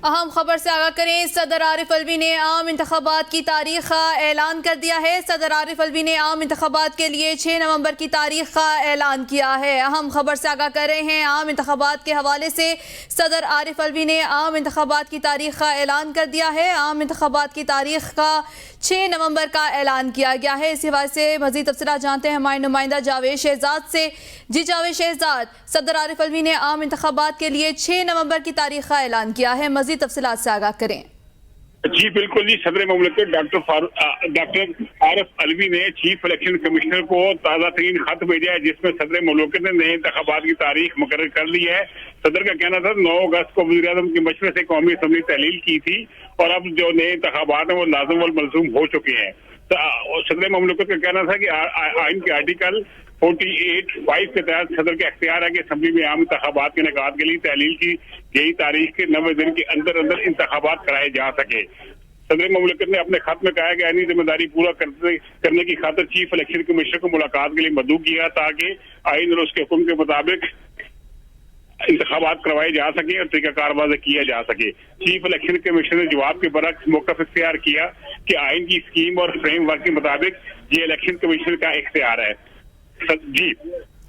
अहम खबर से आगाह करें। सदर आरिफ अलवी ने आम इंतखाबात की तारीख का ऐलान कर दिया है। सदर आरिफ अलवी ने आम इंतखाबात के लिए 6 नवंबर की तारीख का ऐलान किया है। अहम खबर से आगाह कर रहे हैं। आम इंतखाबात के हवाले से सदर आरिफ अलवी ने आम इंतखाबात की तारीख का ऐलान कर दिया है। आम इंतखाबात की तारीख का 6 नवंबर का ऐलान किया गया है। इस हवाले से मजीद तफसीलात जानते हैं हमारे नुमाइंदा जावेद शहजाद से। जी जावेद शहजाद, सदर आरिफ अलवी ने आम इंतखाबात के लिए 6 नवंबर की तारीख का ऐलान किया है, मजीद तफसीलात से आगाह करें। जी बिल्कुल जी, सदर मुमलिकत डॉक्टर आरिफ अलवी ने चीफ इलेक्शन कमिश्नर को ताज़ा तरीन खत भेजा है, जिसमें सदर मुमलिकत ने नए इंतखाबात की तारीख मुकर्रर कर ली है। सदर का कहना था 9 अगस्त को वज़ीर आज़म के मशवरे से कौमी असम्बली तहलील की थी और अब जो नए इंतखाबात हैं वो लाज़िम वल मलज़ूम हो चुके हैं। सदर मुमलिकत का कहना था कि आइन के आर्टिकल 48(5) के तहत सदर के अख्तियार है कि असम्बली में आम इंतखाबात के इनेकाद के लिए तहलील की गई तारीख के 90 दिन के अंदर अंदर इंतखाबात कराए जा सके। सदर मुमलिकत ने अपने खत में कहा है कि आईनी जिम्मेदारी पूरा करने की खातिर चीफ इलेक्शन कमिश्नर को मुलाकात के लिए मदऊ किया ताकि आइन और उसके हुक्म के मुताबिक इंतखाबात करवाए जा सके और तरीकाकार वाज़ेह किया जा सके। चीफ इलेक्शन कमिश्नर ने जवाब के बरक्स मौक़िफ़ इख्तियार किया कि आइन की स्कीम और फ्रेमवर्क के मुताबिक ये इलेक्शन कमिश्नर का इख्तियार है। जी।